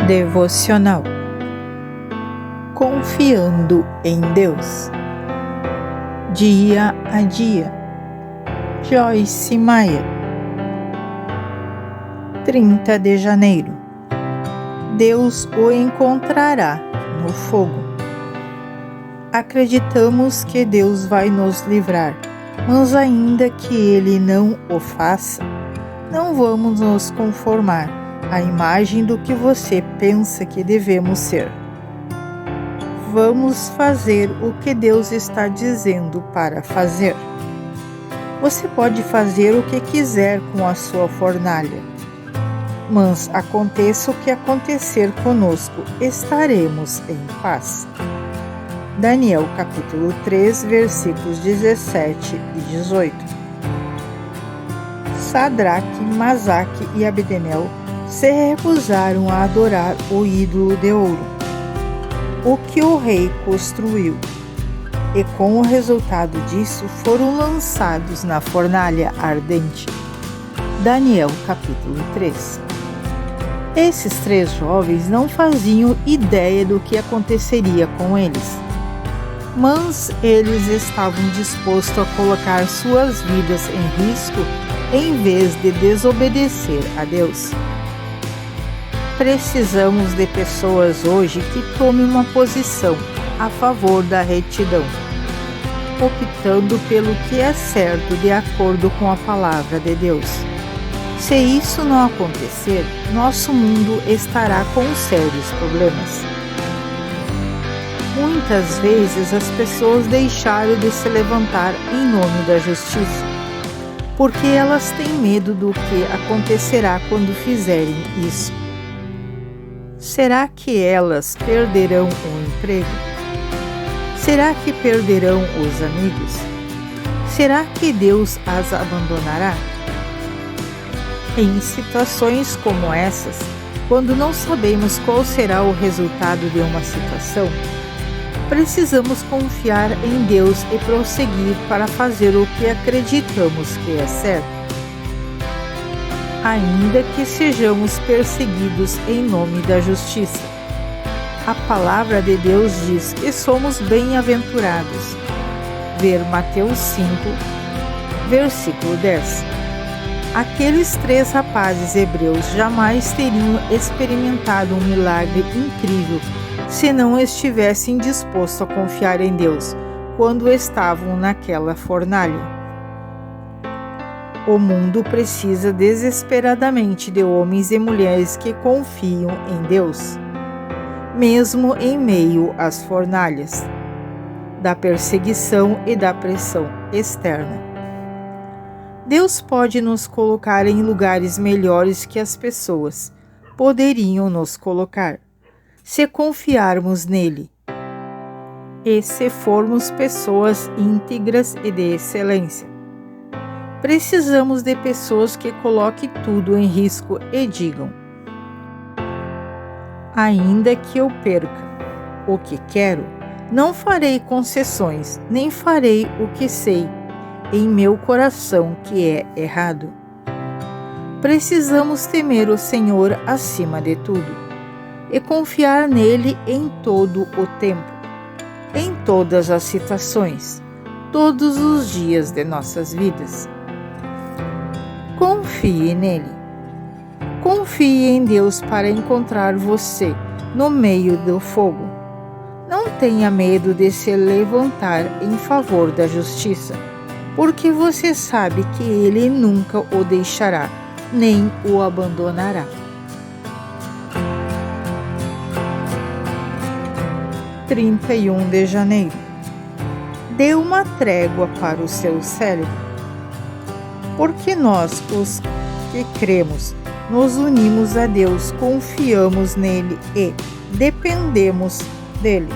Devocional Confiando em Deus. Dia a dia. Joyce Meyer. 30 de janeiro. Deus o encontrará no fogo. Acreditamos que Deus vai nos livrar, mas ainda que Ele não o faça, não vamos nos conformar à imagem do que você pensa que devemos ser. Vamos fazer o que Deus está dizendo para fazer. Você pode fazer o que quiser com a sua fornalha, mas aconteça o que acontecer conosco, estaremos em paz. Daniel capítulo 3, versículos 17 e 18. Sadraque, Mesaque e Abednego se recusaram a adorar o ídolo de ouro, o que o rei construiu, e com o resultado disso foram lançados na fornalha ardente. Daniel capítulo 3. Esses 3 jovens não faziam ideia do que aconteceria com eles, mas eles estavam dispostos a colocar suas vidas em risco em vez de desobedecer a Deus. Precisamos de pessoas hoje que tomem uma posição a favor da retidão, optando pelo que é certo de acordo com a palavra de Deus. Se isso não acontecer, nosso mundo estará com sérios problemas. Muitas vezes as pessoas deixaram de se levantar em nome da justiça, porque elas têm medo do que acontecerá quando fizerem isso. Será que elas perderão o emprego? Será que perderão os amigos? Será que Deus as abandonará? Em situações como essas, quando não sabemos qual será o resultado de uma situação, precisamos confiar em Deus e prosseguir para fazer o que acreditamos que é certo, ainda que sejamos perseguidos em nome da justiça. A palavra de Deus diz que somos bem-aventurados. Ver Mateus 5, versículo 10. Aqueles 3 rapazes hebreus jamais teriam experimentado um milagre incrível se não estivessem dispostos a confiar em Deus quando estavam naquela fornalha. O mundo precisa desesperadamente de homens e mulheres que confiam em Deus, mesmo em meio às fornalhas da perseguição e da pressão externa. Deus pode nos colocar em lugares melhores que as pessoas poderiam nos colocar, se confiarmos nele e se formos pessoas íntegras e de excelência. Precisamos de pessoas que coloquem tudo em risco e digam: ainda que eu perca o que quero, não farei concessões, nem farei o que sei em meu coração que é errado. Precisamos temer o Senhor acima de tudo e confiar nele em todo o tempo, em todas as situações, todos os dias de nossas vidas. Confie nele. Confie em Deus para encontrar você no meio do fogo. Não tenha medo de se levantar em favor da justiça, porque você sabe que Ele nunca o deixará, nem o abandonará. 31 de janeiro. Dê uma trégua para o seu cérebro. Porque nós, os que cremos, nos unimos a Deus, confiamos nele e dependemos dele.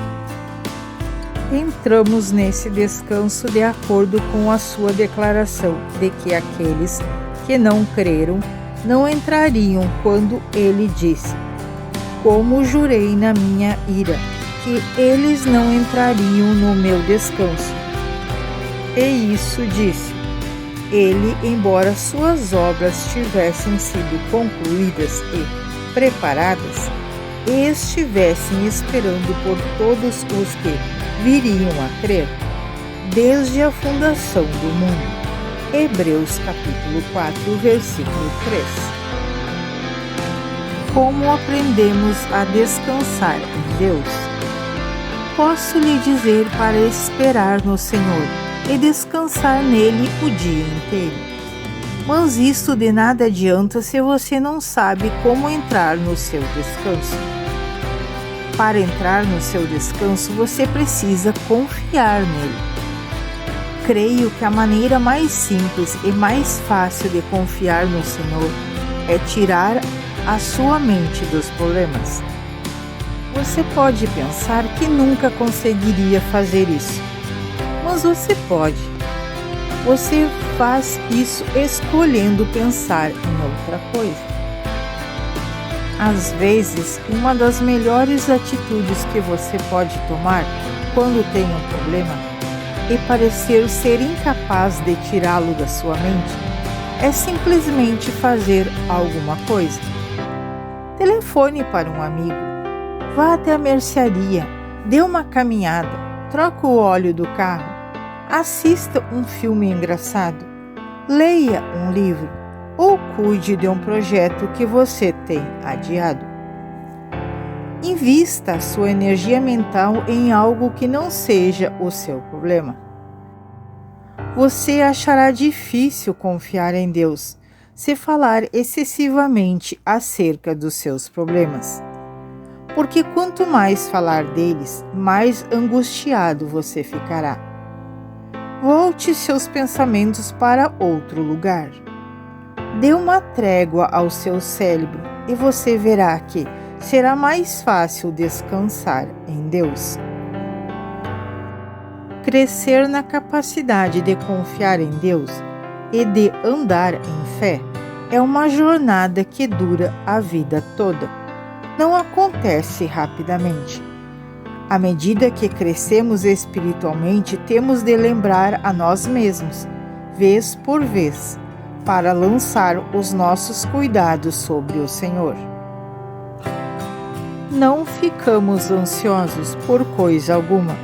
Entramos nesse descanso de acordo com a sua declaração de que aqueles que não creram não entrariam quando ele disse: como jurei na minha ira, que eles não entrariam no meu descanso. E isso disse ele, embora suas obras tivessem sido concluídas e preparadas, e estivessem esperando por todos os que viriam a crer, desde a fundação do mundo. Hebreus capítulo 4, versículo 3. Como aprendemos a descansar em Deus? Posso lhe dizer para esperar no Senhor e descansar nele o dia inteiro. Mas isto de nada adianta se você não sabe como entrar no seu descanso. Para entrar no seu descanso, você precisa confiar nele. Creio que a maneira mais simples e mais fácil de confiar no Senhor é tirar a sua mente dos problemas. Você pode pensar que nunca conseguiria fazer isso, mas você pode. Você faz isso escolhendo pensar em outra coisa. Às vezes, uma das melhores atitudes que você pode tomar quando tem um problema e parecer ser incapaz de tirá-lo da sua mente, é simplesmente fazer alguma coisa. Telefone para um amigo, vá até a mercearia, dê uma caminhada, troque o óleo do carro, assista um filme engraçado, leia um livro ou cuide de um projeto que você tem adiado. Invista a sua energia mental em algo que não seja o seu problema. Você achará difícil confiar em Deus se falar excessivamente acerca dos seus problemas. Porque quanto mais falar deles, mais angustiado você ficará. Volte seus pensamentos para outro lugar. Dê uma trégua ao seu cérebro e você verá que será mais fácil descansar em Deus. Crescer na capacidade de confiar em Deus e de andar em fé é uma jornada que dura a vida toda. Não acontece rapidamente. À medida que crescemos espiritualmente, temos de lembrar a nós mesmos, vez por vez, para lançar os nossos cuidados sobre o Senhor. Não ficamos ansiosos por coisa alguma.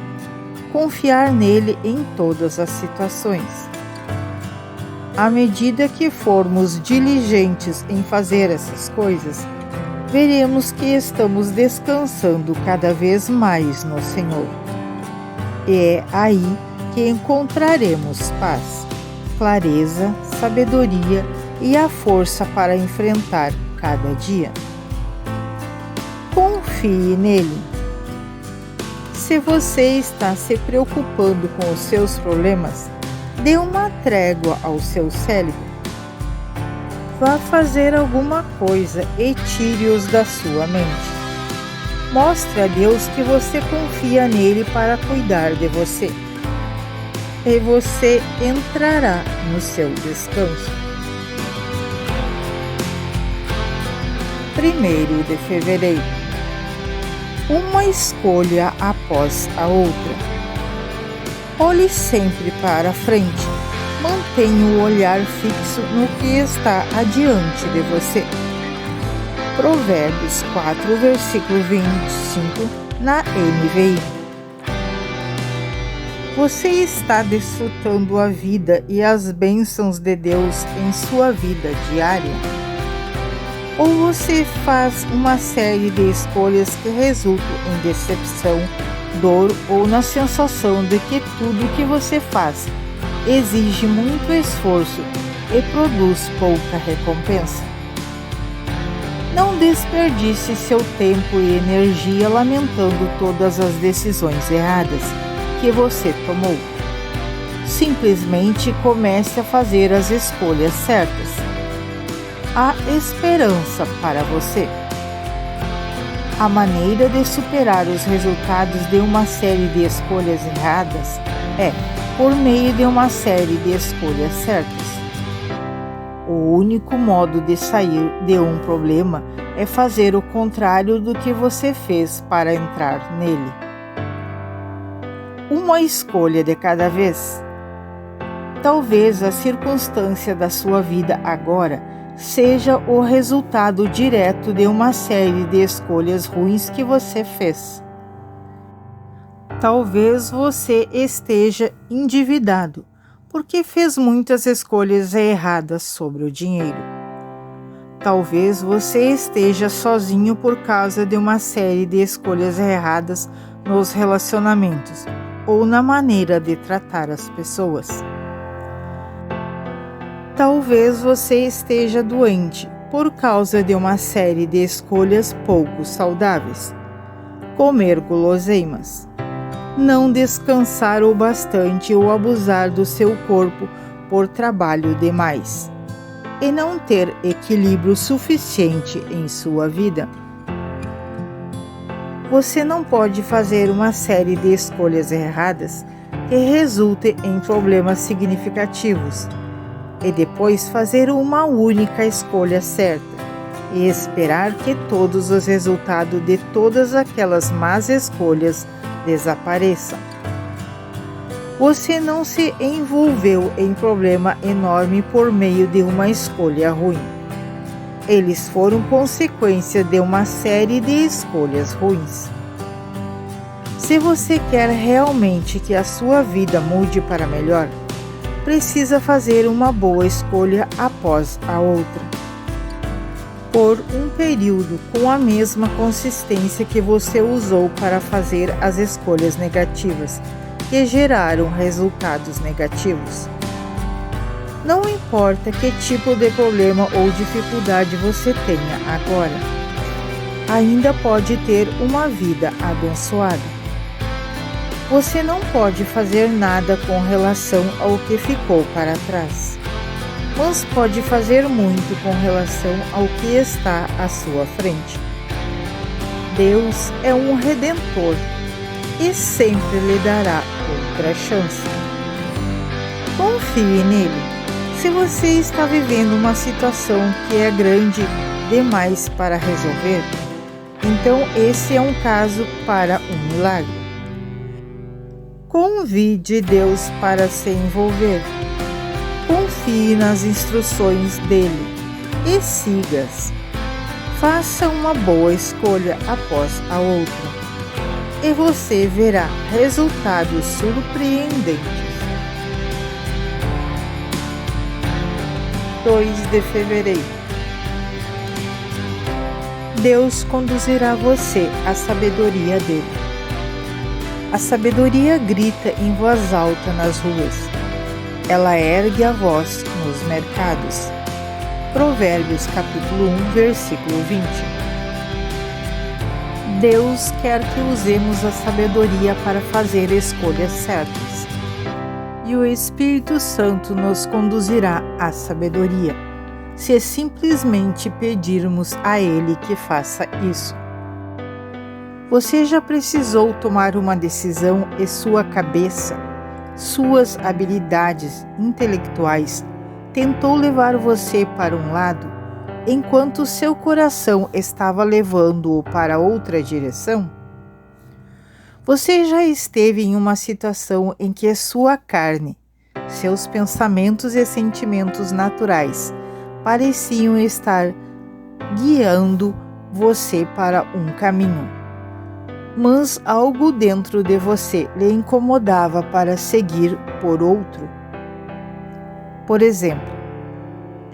Confiar nele em todas as situações. À medida que formos diligentes em fazer essas coisas, veremos que estamos descansando cada vez mais no Senhor. E é aí que encontraremos paz, clareza, sabedoria e a força para enfrentar cada dia. Confie nele. Se você está se preocupando com os seus problemas, dê uma trégua ao seu cérebro. Vá fazer alguma coisa e tire-os da sua mente. Mostre a Deus que você confia nele para cuidar de você. E você entrará no seu descanso. 1º de fevereiro. Uma escolha após a outra. Olhe sempre para a frente. Mantenha o olhar fixo no que está adiante de você. Provérbios 4, versículo 25, na NVI. Você está desfrutando a vida e as bênçãos de Deus em sua vida diária? Ou você faz uma série de escolhas que resultam em decepção, dor ou na sensação de que tudo que você faz exige muito esforço e produz pouca recompensa? Não desperdice seu tempo e energia lamentando todas as decisões erradas que você tomou. Simplesmente comece a fazer as escolhas certas. Há esperança para você. A maneira de superar os resultados de uma série de escolhas erradas é por meio de uma série de escolhas certas. O único modo de sair de um problema é fazer o contrário do que você fez para entrar nele. Uma escolha de cada vez. Talvez a circunstância da sua vida agora seja o resultado direto de uma série de escolhas ruins que você fez. Talvez você esteja endividado porque fez muitas escolhas erradas sobre o dinheiro. Talvez você esteja sozinho por causa de uma série de escolhas erradas nos relacionamentos ou na maneira de tratar as pessoas. Talvez você esteja doente por causa de uma série de escolhas pouco saudáveis. Comer guloseimas, não descansar o bastante ou abusar do seu corpo por trabalho demais, e não ter equilíbrio suficiente em sua vida. Você não pode fazer uma série de escolhas erradas que resultem em problemas significativos e depois fazer uma única escolha certa e esperar que todos os resultados de todas aquelas más escolhas desapareçam. Você não se envolveu em problema enorme por meio de uma escolha ruim. Eles foram consequência de uma série de escolhas ruins. Se você quer realmente que a sua vida mude para melhor, precisa fazer uma boa escolha após a outra, por um período com a mesma consistência que você usou para fazer as escolhas negativas que geraram resultados negativos. Não importa que tipo de problema ou dificuldade você tenha agora, ainda pode ter uma vida abençoada. Você não pode fazer nada com relação ao que ficou para trás, mas pode fazer muito com relação ao que está à sua frente. Deus é um redentor e sempre lhe dará outra chance. Confie nele. Se você está vivendo uma situação que é grande demais para resolver, então esse é um caso para um milagre. Convide Deus para se envolver. Confie nas instruções dele e siga-as. Faça uma boa escolha após a outra e você verá resultados surpreendentes. 2 de fevereiro. Deus conduzirá você à sabedoria dele. A sabedoria grita em voz alta nas ruas. Ela ergue a voz nos mercados. Provérbios capítulo 1, versículo 20. Deus quer que usemos a sabedoria para fazer escolhas certas. E o Espírito Santo nos conduzirá à sabedoria, se simplesmente pedirmos a Ele que faça isso. Você já precisou tomar uma decisão e sua cabeça, suas habilidades intelectuais, tentou levar você para um lado, enquanto seu coração estava levando-o para outra direção? Você já esteve em uma situação em que sua carne, seus pensamentos e sentimentos naturais pareciam estar guiando você para um caminho, mas algo dentro de você lhe incomodava para seguir por outro? Por exemplo,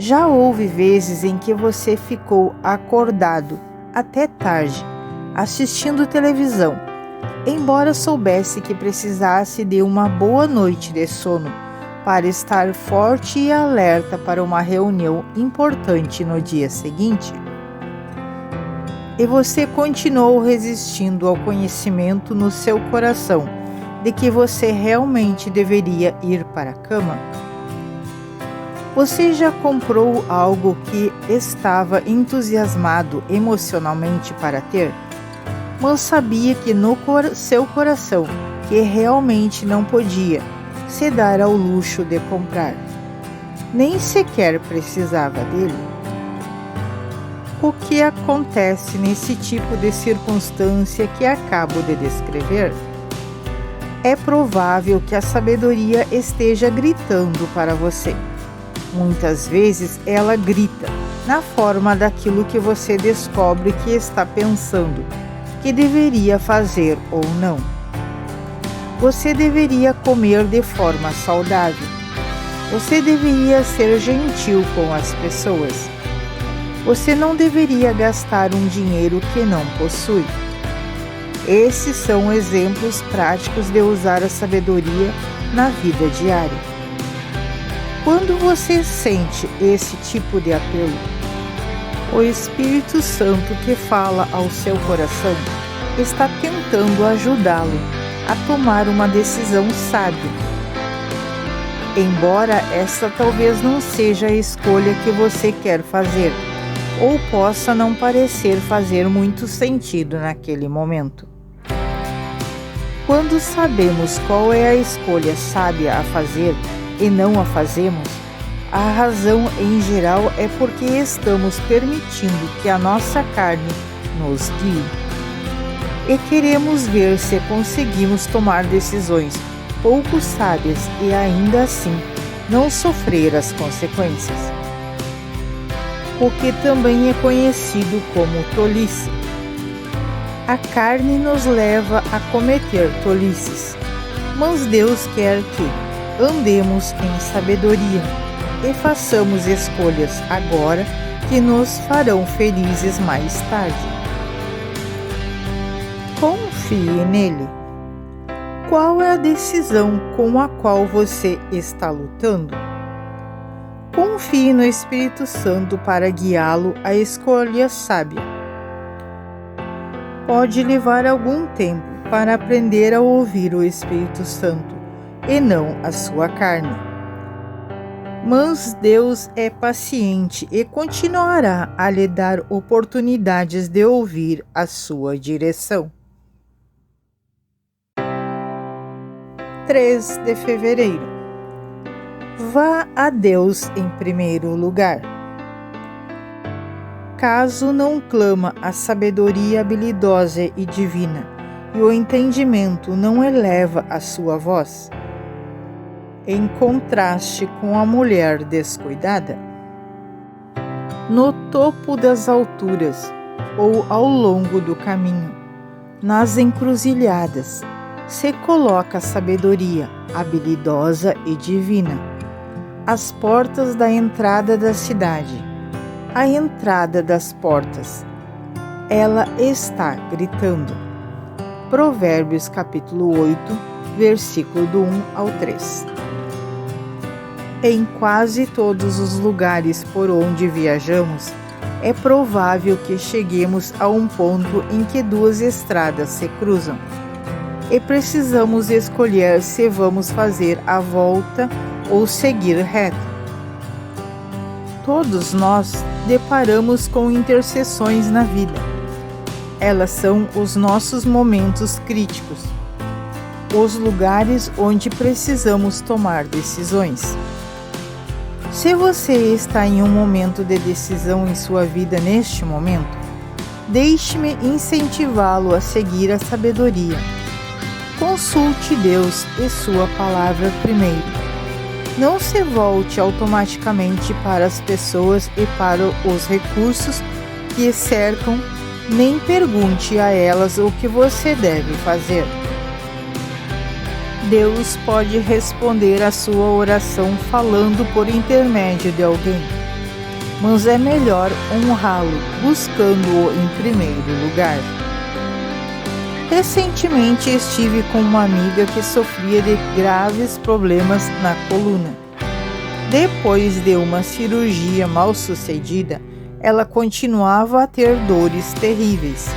já houve vezes em que você ficou acordado até tarde, assistindo televisão, embora soubesse que precisasse de uma boa noite de sono para estar forte e alerta para uma reunião importante no dia seguinte? E você continuou resistindo ao conhecimento no seu coração de que você realmente deveria ir para a cama? Você já comprou algo que estava entusiasmado emocionalmente para ter, mas sabia que no seu coração que realmente não podia se dar ao luxo de comprar, nem sequer precisava dele? O que acontece nesse tipo de circunstância que acabo de descrever? É provável que a sabedoria esteja gritando para você. Muitas vezes ela grita, na forma daquilo que você descobre que está pensando, que deveria fazer ou não. Você deveria comer de forma saudável. Você deveria ser gentil com as pessoas. Você não deveria gastar um dinheiro que não possui. Esses são exemplos práticos de usar a sabedoria na vida diária. Quando você sente esse tipo de apelo, o Espírito Santo que fala ao seu coração está tentando ajudá-lo a tomar uma decisão sábia. Embora essa talvez não seja a escolha que você quer fazer, ou possa não parecer fazer muito sentido naquele momento. Quando sabemos qual é a escolha sábia a fazer e não a fazemos, a razão em geral é porque estamos permitindo que a nossa carne nos guie. E queremos ver se conseguimos tomar decisões pouco sábias e ainda assim não sofrer as consequências. O que também é conhecido como tolice. A carne nos leva a cometer tolices, mas Deus quer que andemos em sabedoria e façamos escolhas agora que nos farão felizes mais tarde. Confie nele. Qual é a decisão com a qual você está lutando? Confie no Espírito Santo para guiá-lo à escolha sábia. Pode levar algum tempo para aprender a ouvir o Espírito Santo e não a sua carne. Mas Deus é paciente e continuará a lhe dar oportunidades de ouvir a sua direção. 3 de fevereiro. Vá a Deus em primeiro lugar. Caso não clama a sabedoria habilidosa e divina, e o entendimento não eleva a sua voz, em contraste com a mulher descuidada, no topo das alturas ou ao longo do caminho, nas encruzilhadas, se coloca a sabedoria habilidosa e divina. As portas da entrada da cidade, a entrada das portas, ela está gritando. Provérbios capítulo 8, versículo do 1 ao 3. Em quase todos os lugares por onde viajamos, é provável que cheguemos a um ponto em que duas estradas se cruzam e precisamos escolher se vamos fazer a volta ou seguir reto. Todos nós deparamos com interseções na vida. Elas são os nossos momentos críticos, os lugares onde precisamos tomar decisões. Se você está em um momento de decisão em sua vida neste momento, deixe-me incentivá-lo a seguir a sabedoria. Consulte Deus e sua palavra primeiro. Não se volte automaticamente para as pessoas e para os recursos que cercam, nem pergunte a elas o que você deve fazer. Deus pode responder a sua oração falando por intermédio de alguém, mas é melhor honrá-lo buscando-o em primeiro lugar. Recentemente estive com uma amiga que sofria de graves problemas na coluna. Depois de uma cirurgia mal sucedida, ela continuava a ter dores terríveis.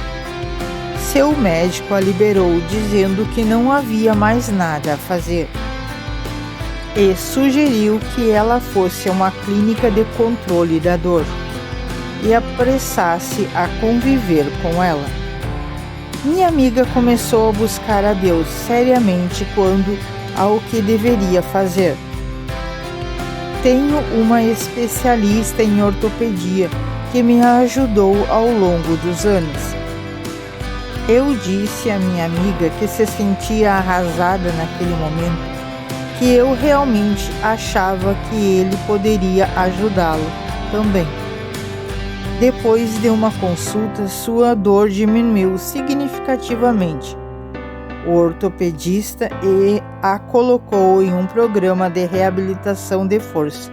Seu médico a liberou dizendo que não havia mais nada a fazer e sugeriu que ela fosse a uma clínica de controle da dor e apressasse a conviver com ela. Minha amiga começou a buscar a Deus seriamente quanto ao que deveria fazer. Tenho uma especialista em ortopedia que me ajudou ao longo dos anos. Eu disse à minha amiga que se sentia arrasada naquele momento, que eu realmente achava que ele poderia ajudá-lo também. Depois de uma consulta, sua dor diminuiu significativamente. O ortopedista a colocou em um programa de reabilitação de força.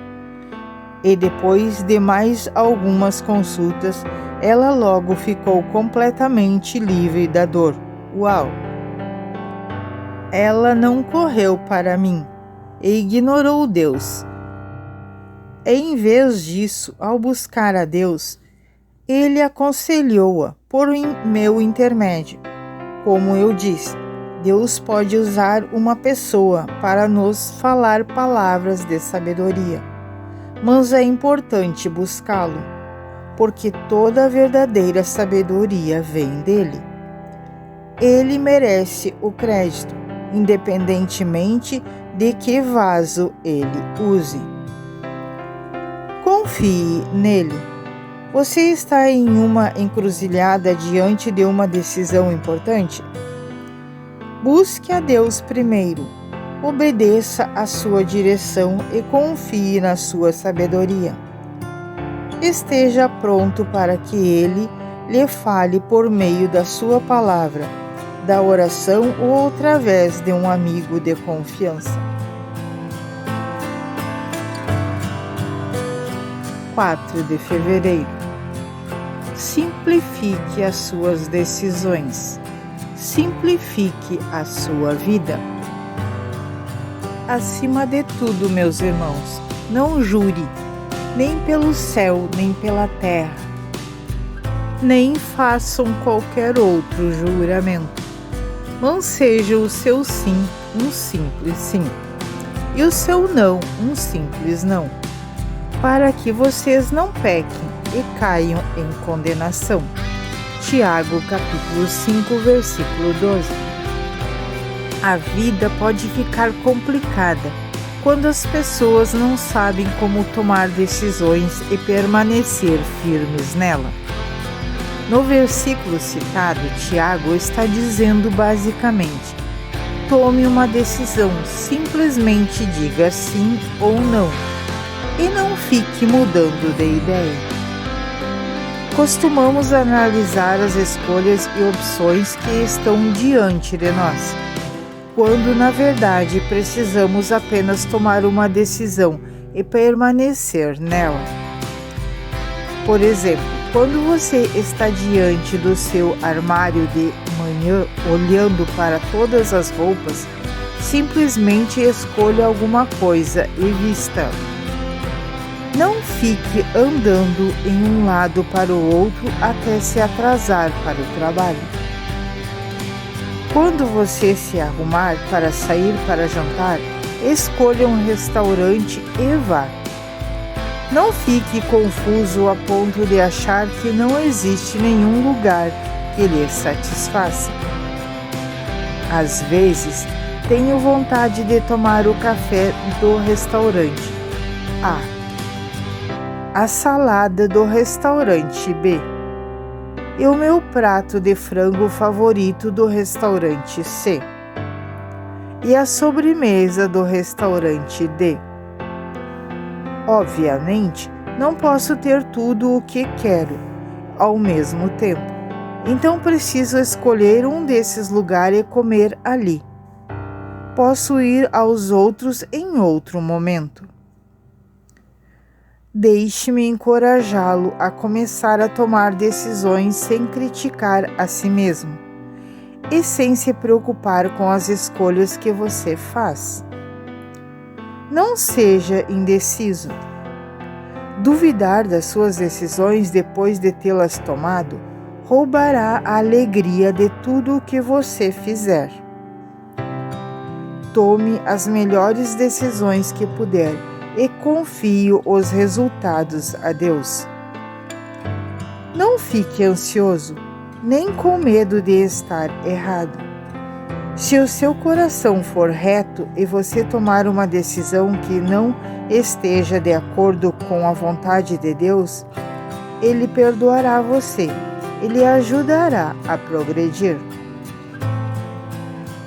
E depois de mais algumas consultas, ela logo ficou completamente livre da dor. Uau! Ela não correu para mim e ignorou Deus. Em vez disso, ao buscar a Deus, ele aconselhou-a por meu intermédio. Como eu disse, Deus pode usar uma pessoa para nos falar palavras de sabedoria, mas é importante buscá-lo, porque toda a verdadeira sabedoria vem dele. Ele merece o crédito, independentemente de que vaso ele use. Confie nele. Você está em uma encruzilhada diante de uma decisão importante? Busque a Deus primeiro, obedeça à sua direção e confie na sua sabedoria. Esteja pronto para que Ele lhe fale por meio da sua palavra, da oração ou através de um amigo de confiança. 4 de fevereiro. Simplifique as suas decisões. Simplifique a sua vida. Acima de tudo, meus irmãos, não jure, nem pelo céu, nem pela terra, nem façam qualquer outro juramento. Não seja o seu sim um simples sim, e o seu não um simples não, para que vocês não pequem e caiam em condenação. Tiago, capítulo 5, versículo 12. A vida pode ficar complicada quando as pessoas não sabem como tomar decisões e permanecer firmes nela. No versículo citado, Tiago está dizendo basicamente: tome uma decisão, simplesmente diga sim ou não, e não fique mudando de ideia. Costumamos analisar as escolhas e opções que estão diante de nós, quando na verdade precisamos apenas tomar uma decisão e permanecer nela. Por exemplo, quando você está diante do seu armário de manhã, olhando para todas as roupas, simplesmente escolha alguma coisa e vista. Não fique andando em um lado para o outro até se atrasar para o trabalho. Quando você se arrumar para sair para jantar, escolha um restaurante e vá. Não fique confuso a ponto de achar que não existe nenhum lugar que lhe satisfaça. Às vezes, tenho vontade de tomar o café do restaurante A, a salada do restaurante B e o meu prato de frango favorito do restaurante C e a sobremesa do restaurante D. Obviamente, não posso ter tudo o que quero ao mesmo tempo, então preciso escolher um desses lugares e comer ali. Posso ir aos outros em outro momento. Deixe-me encorajá-lo a começar a tomar decisões sem criticar a si mesmo e sem se preocupar com as escolhas que você faz. Não seja indeciso. Duvidar das suas decisões depois de tê-las tomado roubará a alegria de tudo o que você fizer. Tome as melhores decisões que puder e confie os resultados a Deus. Não fique ansioso, nem com medo de estar errado. Se o seu coração for reto e você tomar uma decisão que não esteja de acordo com a vontade de Deus, Ele perdoará você e lhe ajudará a progredir.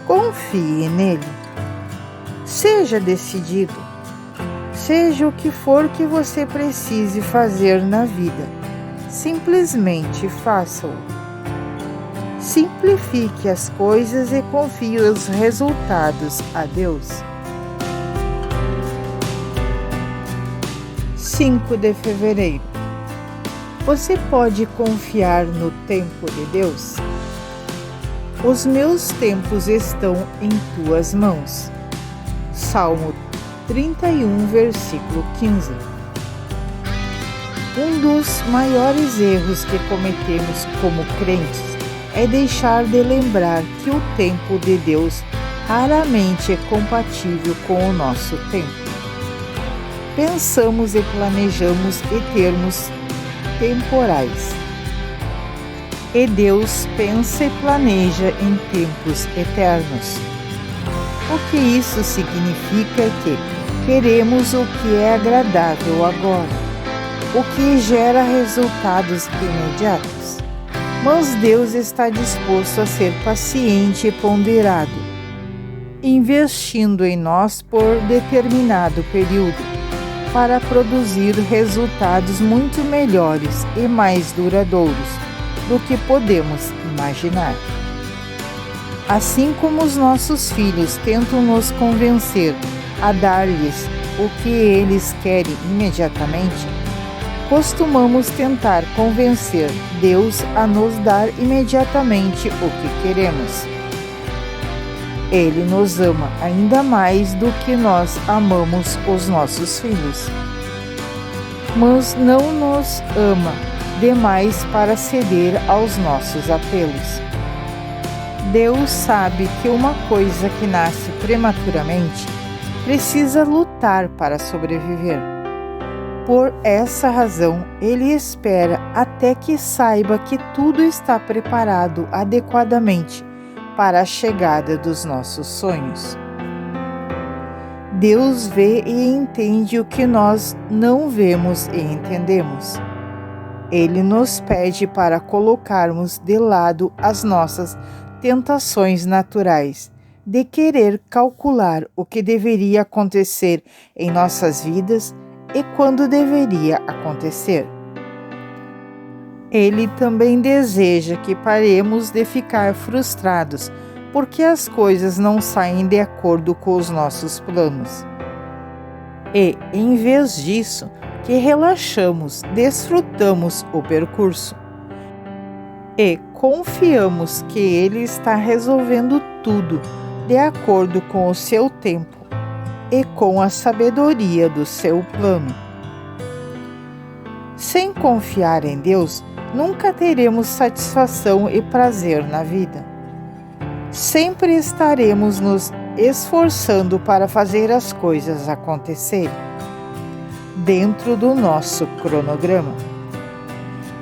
Confie nele. Seja decidido. Seja o que for que você precise fazer na vida. simplesmente faça-o. Simplifique as coisas e confie os resultados a Deus. 5 de fevereiro. Você pode confiar no tempo de Deus? Os meus tempos estão em tuas mãos. Salmo 31, versículo 15. Um dos maiores erros que cometemos como crentes é deixar de lembrar que o tempo de Deus raramente é compatível com o nosso tempo. Pensamos e planejamos em termos temporais. E Deus pensa e planeja em tempos eternos. O que isso significa é que queremos o que é agradável agora, o que gera resultados imediatos. Mas Deus está disposto a ser paciente e ponderado, investindo em nós por determinado período, para produzir resultados muito melhores e mais duradouros do que podemos imaginar. Assim como os nossos filhos tentam nos convencer a dar-lhes o que eles querem imediatamente, costumamos tentar convencer Deus a nos dar imediatamente o que queremos. Ele nos ama ainda mais do que nós amamos os nossos filhos, mas não nos ama demais para ceder aos nossos apelos. Deus sabe que uma coisa que nasce prematuramente precisa lutar para sobreviver. Por essa razão, Ele espera até que saiba que tudo está preparado adequadamente para a chegada dos nossos sonhos. Deus vê e entende o que nós não vemos e entendemos. Ele nos pede para colocarmos de lado as nossas tentações naturais de querer calcular o que deveria acontecer em nossas vidas e quando deveria acontecer. Ele também deseja que paremos de ficar frustrados porque as coisas não saem de acordo com os nossos planos. E, em vez disso, que relaxamos, desfrutamos o percurso e confiamos que Ele está resolvendo tudo de acordo com o seu tempo e com a sabedoria do seu plano. Sem confiar em Deus, nunca teremos satisfação e prazer na vida. Sempre estaremos nos esforçando para fazer as coisas acontecerem dentro do nosso cronograma.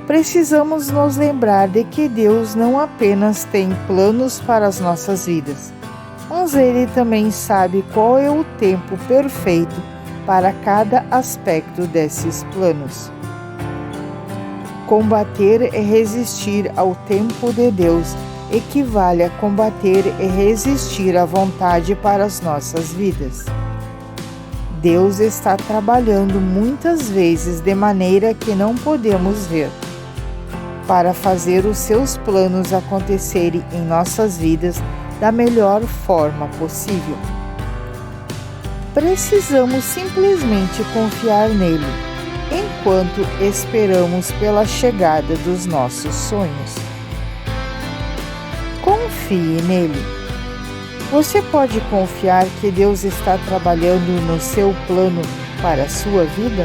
Precisamos nos lembrar de que Deus não apenas tem planos para as nossas vidas, mas Ele também sabe qual é o tempo perfeito para cada aspecto desses planos. Combater e resistir ao tempo de Deus equivale a combater e resistir à vontade para as nossas vidas. Deus está trabalhando muitas vezes de maneira que não podemos ver, para fazer os seus planos acontecerem em nossas vidas da melhor forma possível. Precisamos simplesmente confiar nele, enquanto esperamos pela chegada dos nossos sonhos. Confie nele. Você pode confiar que Deus está trabalhando no seu plano para a sua vida?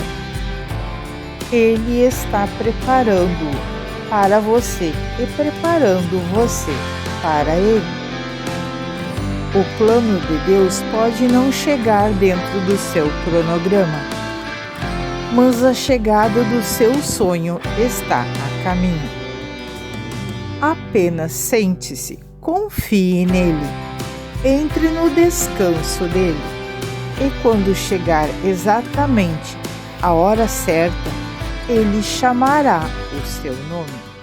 Ele está preparando-o para você e preparando você para Ele. O plano de Deus pode não chegar dentro do seu cronograma, mas a chegada do seu sonho está a caminho. Apenas sente-se, confie nele, entre no descanso dele, e quando chegar exatamente a hora certa, ele chamará o seu nome.